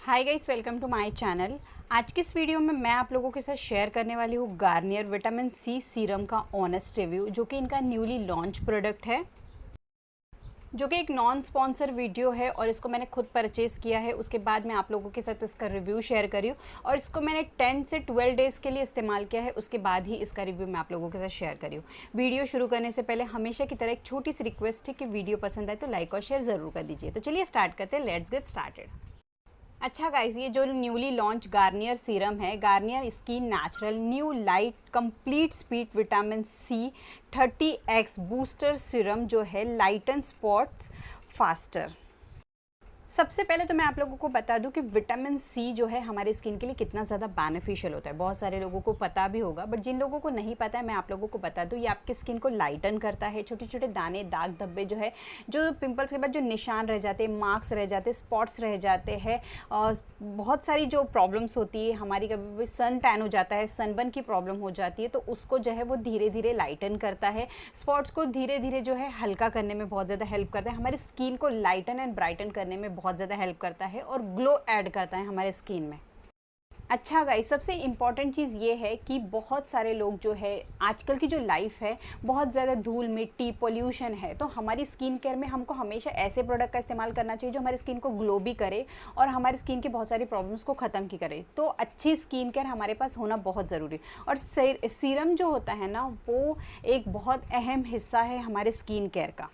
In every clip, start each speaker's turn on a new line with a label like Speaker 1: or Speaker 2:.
Speaker 1: Hi guys, welcome to my channel. आज की इस वीडियो में मैं आप लोगों के साथ शेयर करने वाली हूँ गार्नियर विटामिन सी सीरम का ऑनेस्ट रिव्यू, जो कि इनका न्यूली लॉन्च प्रोडक्ट है, जो कि एक नॉन स्पॉन्सर वीडियो है और इसको मैंने खुद परचेज़ किया है। उसके बाद मैं आप लोगों के साथ इसका रिव्यू शेयर करी हूँ और इसको मैंने 10 से 12 डेज़ के लिए इस्तेमाल किया है। उसके बाद ही इसका रिव्यू मैं आप लोगों के साथ शेयर करी हूँ। वीडियो शुरू करने से पहले हमेशा की तरह एक छोटी सी रिक्वेस्ट है कि वीडियो पसंद आए तो लाइक और शेयर ज़रूर कर दीजिए। तो चलिए स्टार्ट करते हैं, लेट्स गेट स्टार्टेड। अच्छा गाइस, ये जो न्यूली लॉन्च गार्नियर सीरम है, Garnier skin natural new light complete speed vitamin C 30x booster serum जो है लाइटन स्पॉट्स फास्टर। सबसे पहले तो मैं आप लोगों को बता दूं कि विटामिन सी जो है हमारे स्किन के लिए कितना ज़्यादा बेनिफिशियल होता है। बहुत सारे लोगों को पता भी होगा, बट जिन लोगों को नहीं पता है मैं आप लोगों को बता दूं, ये आपकी स्किन को लाइटन करता है। छोटे छोटे दाने, दाग धब्बे जो है, जो पिंपल्स के बाद जो निशान रह जाते हैं, मार्क्स रह जाते हैं, स्पॉट्स रह जाते हैं, बहुत सारी जो प्रॉब्लम्स होती है हमारी, कभी सन टैन हो जाता है, सनबर्न की प्रॉब्लम हो जाती है, तो उसको जो है वो धीरे धीरे लाइटन करता है। स्पॉट्स को धीरे धीरे जो है हल्का करने में बहुत ज़्यादा हेल्प करता है। हमारी स्किन को लाइटन एंड ब्राइटन करने में बहुत ज़्यादा हेल्प करता है और ग्लो ऐड करता है हमारे स्किन में। अच्छा गाइस, सबसे इम्पॉर्टेंट चीज़ ये है कि बहुत सारे लोग जो है, आजकल की जो लाइफ है बहुत ज़्यादा धूल मिट्टी पोल्यूशन है, तो हमारी स्किन केयर में हमको हमेशा ऐसे प्रोडक्ट का इस्तेमाल करना चाहिए जो हमारी स्किन को ग्लो भी करे और हमारी स्किन की बहुत सारी प्रॉब्लम्स को ख़त्म की करे। तो अच्छी स्किन केयर हमारे पास होना बहुत ज़रूरी। और सीरम जो होता है ना, वो एक बहुत अहम हिस्सा है हमारे स्किन केयर का।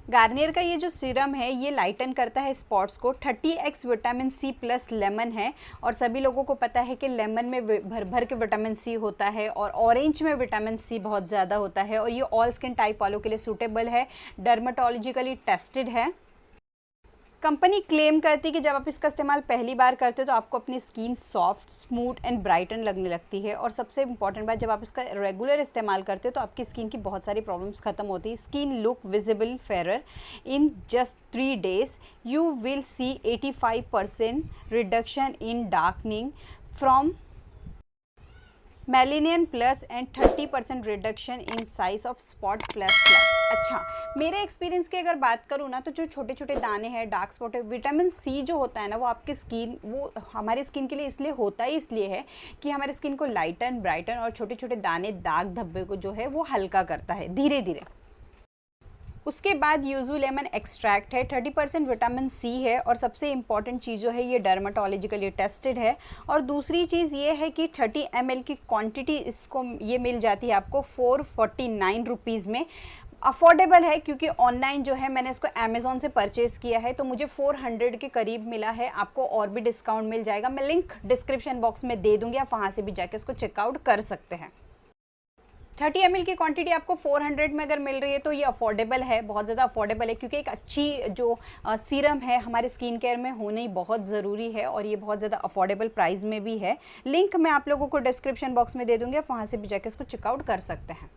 Speaker 1: गार्नियर का ये जो सीरम है ये लाइटन करता है स्पॉट्स को। 30x vitamin C plus lemon है, और सभी लोगों को पता है कि लेमन में भर भर के विटामिन सी होता है और ऑरेंज में विटामिन सी बहुत ज़्यादा होता है, और ये ऑल स्किन टाइप वालों के लिए सूटेबल है, डर्माटोलॉजिकली टेस्टेड है। कंपनी क्लेम करती है कि जब आप इसका इस्तेमाल पहली बार करते हो तो आपको अपनी skin soft, smooth and brighten लगने लगती है। और सबसे इंपॉर्टेंट बात, जब आप इसका रेगुलर इस्तेमाल करते हो तो आपकी स्किन की बहुत सारी प्रॉब्लम्स खत्म होती है। Skin look visible fairer in just 3 days। You will see 85% reduction in darkening from melanin plus and 30% reduction in size of spot plus plus. अच्छा, मेरे एक्सपीरियंस की अगर बात करूँ ना, तो जो छोटे छोटे दाने हैं, डार्क स्पॉट है, विटामिन सी जो होता है ना, वो आपकी स्किन, वो हमारी स्किन के लिए इसलिए होता ही इसलिए है कि हमारी स्किन को लाइटन ब्राइटन और छोटे छोटे दाने दाग धब्बे को जो है वो हल्का करता है धीरे धीरे। उसके बाद यूजू लेमन एक्सट्रैक्ट है, 30% विटामिन सी है, और सबसे इम्पॉर्टेंट चीज़ जो है ये डर्माटोलॉजिकली टेस्टेड है। और दूसरी चीज़ ये है कि 30 ml की क्वांटिटी इसको ये मिल जाती है आपको 449 रुपीज़ में। अफोर्डेबल है क्योंकि ऑनलाइन जो है मैंने इसको अमेज़ॉन से परचेज़ किया है, तो मुझे 400 के करीब मिला है। आपको और भी डिस्काउंट मिल जाएगा, मैं लिंक डिस्क्रिप्शन बॉक्स में दे दूँगी, आप वहाँ से भी जाके इसको चेकआउट कर सकते हैं। 30 ml की क्वांटिटी आपको 400 में अगर मिल रही है तो ये अफोर्डेबल है, बहुत ज़्यादा अफोर्डेबल है, क्योंकि एक अच्छी जो सीरम है हमारे स्किन केयर में होनी बहुत ज़रूरी है, और ये बहुत ज़्यादा अफोर्डेबल प्राइस में भी है। लिंक मैं आप लोगों को डिस्क्रिप्शन बॉक्स में दे दूँगी, आप वहाँ से भी जाकर इसको चेकआउट कर सकते हैं।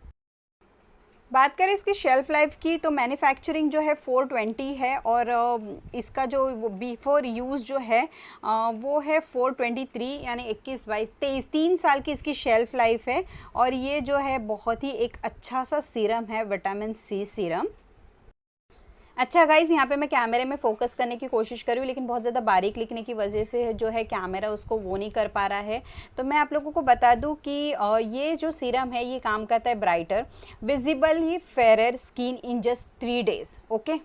Speaker 1: बात करें इसकी शेल्फ़ लाइफ की, तो मैन्युफैक्चरिंग जो है 420 है, और इसका जो बिफोर यूज़ जो है वो है 423, यानी 21, 22, 23, 3 साल की इसकी शेल्फ़ लाइफ है। और ये जो है बहुत ही एक अच्छा सा सीरम है, विटामिन सी सीरम। अच्छा गाइज़, यहाँ पे मैं कैमरे में फ़ोकस करने की कोशिश कर रही हूँ, लेकिन बहुत ज़्यादा बारीक लिखने की वजह से जो है कैमरा उसको वो नहीं कर पा रहा है। तो मैं आप लोगों को बता दूँ कि ये जो सीरम है ये काम करता है brighter visibly Ferrer skin in just 3 days। Okay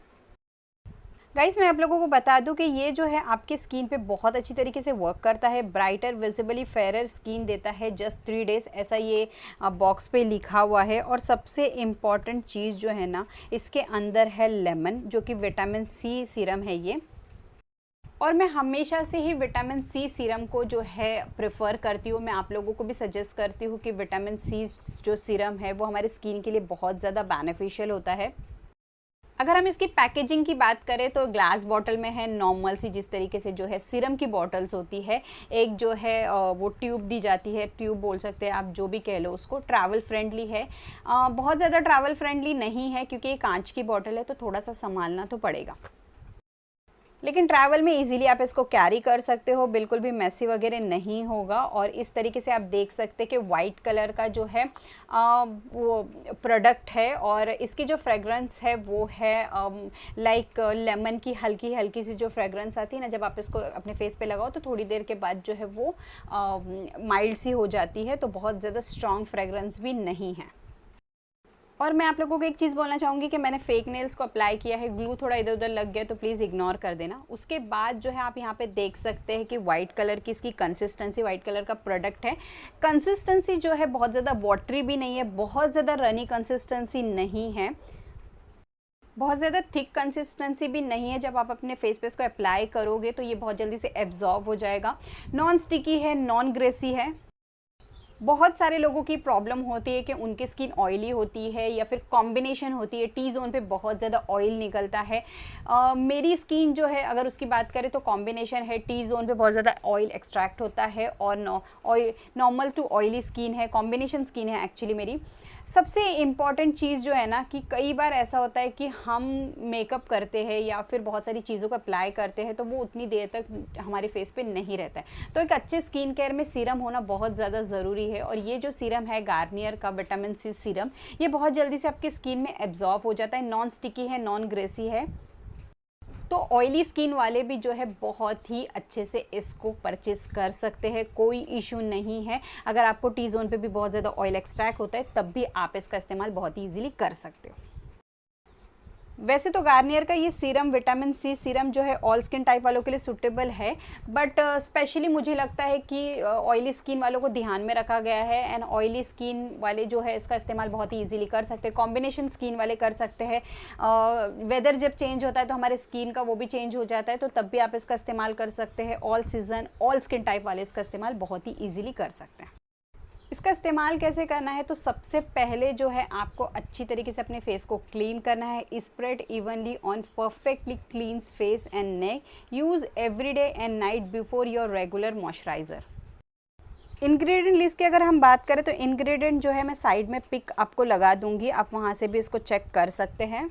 Speaker 1: guys, मैं आप लोगों को बता दूं कि ये जो है आपके स्किन पे बहुत अच्छी तरीके से वर्क करता है। ब्राइटर विजिबली फेरर स्किन देता है जस्ट 3 days, ऐसा ये बॉक्स पे लिखा हुआ है। और सबसे इम्पॉर्टेंट चीज़ जो है ना, इसके अंदर है लेमन, जो कि विटामिन सी सीरम है ये। और मैं हमेशा से ही विटामिन सी सीरम को जो है प्रेफर करती हूँ। मैं आप लोगों को भी सजेस्ट करती हूँ कि विटामिन सी जो सीरम है वो हमारी स्किन के लिए बहुत ज़्यादा बेनिफिशियल होता है। अगर हम इसकी पैकेजिंग की बात करें तो ग्लास बॉटल में है, नॉर्मल सी जिस तरीके से जो है सीरम की बॉटल्स होती है। एक जो है वो ट्यूब दी जाती है, ट्यूब बोल सकते हैं आप, जो भी कह लो उसको। ट्रैवल फ्रेंडली है, बहुत ज़्यादा ट्रैवल फ्रेंडली नहीं है क्योंकि ये कांच की बॉटल है, तो थोड़ा सा संभालना तो पड़ेगा। लेकिन ट्रैवल में इजीली आप इसको कैरी कर सकते हो, बिल्कुल भी मेसी वगैरह नहीं होगा। और इस तरीके से आप देख सकते हैं कि वाइट कलर का जो है वो प्रोडक्ट है, और इसकी जो फ्रेगरेंस है वो है लाइक लेमन की हल्की हल्की सी जो फ्रेगरेंस आती है ना, जब आप इसको अपने फेस पे लगाओ तो थोड़ी देर के बाद जो है वो माइल्ड सी हो जाती है, तो बहुत ज़्यादा स्ट्रॉन्ग फ्रेगरेंस भी नहीं है। और मैं आप लोगों को एक चीज़ बोलना चाहूँगी कि मैंने फेक नेल्स को अप्लाई किया है, ग्लू थोड़ा इधर उधर लग गया तो प्लीज़ इग्नोर कर देना। उसके बाद जो है आप यहाँ पे देख सकते हैं कि वाइट कलर की इसकी कंसिस्टेंसी, वाइट कलर का प्रोडक्ट है। कंसिस्टेंसी जो है बहुत ज़्यादा वाटरी भी नहीं है, बहुत ज़्यादा रनी कंसिस्टेंसी नहीं है, बहुत ज़्यादा थिक कंसिस्टेंसी भी नहीं है। जब आप अपने फेस पे इसको अप्लाई करोगे तो ये बहुत जल्दी से एब्जॉर्ब हो जाएगा। नॉन स्टिकी है, नॉन ग्रेसी है। बहुत सारे लोगों की प्रॉब्लम होती है कि उनकी स्किन ऑयली होती है या फिर कॉम्बिनेशन होती है, टी जोन पे बहुत ज़्यादा ऑयल निकलता है। मेरी स्किन जो है अगर उसकी बात करें तो कॉम्बिनेशन है, टी जोन पे बहुत ज़्यादा ऑयल एक्सट्रैक्ट होता है और नॉर्मल टू ऑयली स्किन है, कॉम्बिनेशन स्किन है एक्चुअली मेरी। सबसे इम्पॉर्टेंट चीज़ जो है ना कि कई बार ऐसा होता है कि हम मेकअप करते हैं या फिर बहुत सारी चीज़ों को अप्लाई करते हैं तो वो उतनी देर तक हमारे फेस पे नहीं रहता है। तो एक अच्छे स्किन केयर में सीरम होना बहुत ज़्यादा ज़रूरी है, और ये जो सीरम है गार्नियर का विटामिन सी सीरम, ये बहुत जल्दी से आपकी स्किन में एब्जॉर्ब हो जाता है। नॉन स्टिकी है, नॉन ग्रेसी है, तो ऑयली स्किन वाले भी जो है बहुत ही अच्छे से इसको परचेस कर सकते हैं, कोई इशू नहीं है। अगर आपको टी जोन पे भी बहुत ज़्यादा ऑयल एक्सट्रैक्ट होता है तब भी आप इसका इस्तेमाल बहुत ही ईजिली कर सकते हो। वैसे तो गार्नियर का ये सीरम, विटामिन सी सीरम जो है ऑल स्किन टाइप वालों के लिए सूटेबल है, बट स्पेशली मुझे लगता है कि ऑयली स्किन वालों को ध्यान में रखा गया है। एंड ऑयली स्किन वाले जो है इसका इस्तेमाल बहुत ही इजीली कर सकते हैं, कॉम्बिनेशन स्किन वाले कर सकते हैं। वेदर जब चेंज होता है तो हमारे स्किन का वो भी चेंज हो जाता है, तो तब भी आप इसका इस्तेमाल कर सकते हैं। All season, all skin type वाले इसका इस्तेमाल बहुत ही ईजिली कर सकते हैं। इसका इस्तेमाल कैसे करना है, तो सबसे पहले जो है आपको अच्छी तरीके से अपने फेस को क्लीन करना है। Spread evenly on perfectly clean face and neck. Use every day and night before your regular moisturiser. Ingredient list की अगर हम बात करें तो इंग्रेडिएंट जो है मैं साइड में पिक आपको लगा दूंगी, आप वहाँ से भी इसको चेक कर सकते हैं।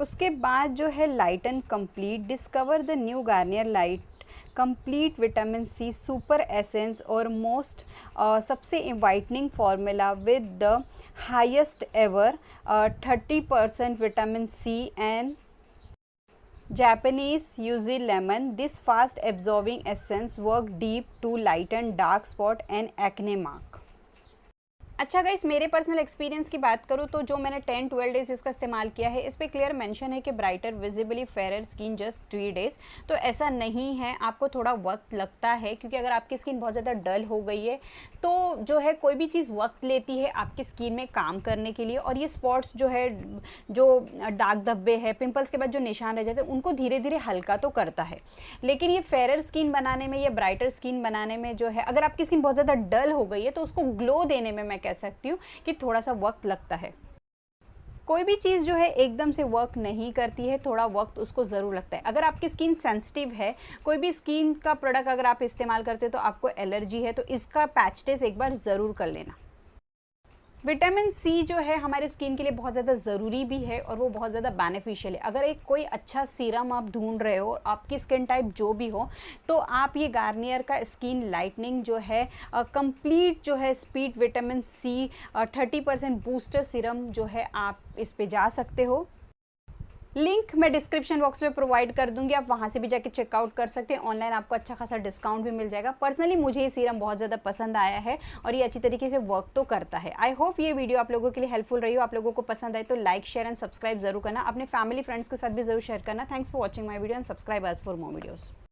Speaker 1: उसके बाद जो है light and complete, discover the new Garnier light complete vitamin C super essence और मोस्ट सबसे whitening formula with the highest ever 30% vitamin C and Japanese Yuzu lemon. This fast absorbing essence work deep to lighten dark spot and acne mark. अच्छा guys, मेरे personal experience की बात करूँ तो जो मैंने 10-12 डेज़ इसका इस्तेमाल किया है, इस पर क्लियर मेंशन है कि brighter visibly fair skin just 3 days. तो ऐसा नहीं है, आपको थोड़ा वक्त लगता है, क्योंकि अगर आपकी स्किन बहुत ज़्यादा डल हो गई है तो जो है कोई भी चीज़ वक्त लेती है आपकी स्किन में काम करने के लिए। और ये स्पॉट्स जो है, जो दाग धब्बे है, पिंपल्स के बाद जो निशान रह जाते हैं, उनको धीरे धीरे हल्का तो करता है। लेकिन ये फेयर स्किन बनाने में या ब्राइटर स्किन बनाने में जो है, अगर आपकी स्किन बहुत ज़्यादा डल हो गई है तो उसको ग्लो देने में मैं कह सकती हूँ कि थोड़ा सा वक्त लगता है। कोई भी चीज़ जो है एकदम से वर्क नहीं करती है, थोड़ा वक्त उसको ज़रूर लगता है। अगर आपकी स्किन सेंसिटिव है, कोई भी स्किन का प्रोडक्ट अगर आप इस्तेमाल करते हो तो आपको एलर्जी है, तो इसका पैच टेस्ट एक बार ज़रूर कर लेना। विटामिन सी जो है हमारे स्किन के लिए बहुत ज़्यादा ज़रूरी भी है और वो बहुत ज़्यादा बेनिफिशियल है। अगर एक कोई अच्छा सीरम आप ढूंढ रहे हो, आपकी स्किन टाइप जो भी हो, तो आप ये गार्नियर का स्किन लाइटनिंग जो है कंप्लीट जो है speed vitamin C 30% booster serum जो है आप इस पे जा सकते हो। लिंक मैं डिस्क्रिप्शन बॉक्स में प्रोवाइड कर दूंगी, आप वहाँ से भी जाके चेकआउट कर सकते हैं। ऑनलाइन आपको अच्छा खासा डिस्काउंट भी मिल जाएगा। पर्सनली मुझे ये सीरम बहुत ज़्यादा पसंद आया है और ये अच्छी तरीके से वर्क तो करता है। आई होप ये वीडियो आप लोगों के लिए हेल्पफुल रही हो। आप लोगों को पसंद आए तो लाइक, शेयर एंड सब्सक्राइब जरूर करना। अपने फैमिली फ्रेंड्स के साथ भी जरूर शेयर करना। Thanks for watching my video and subscribe us for more videos.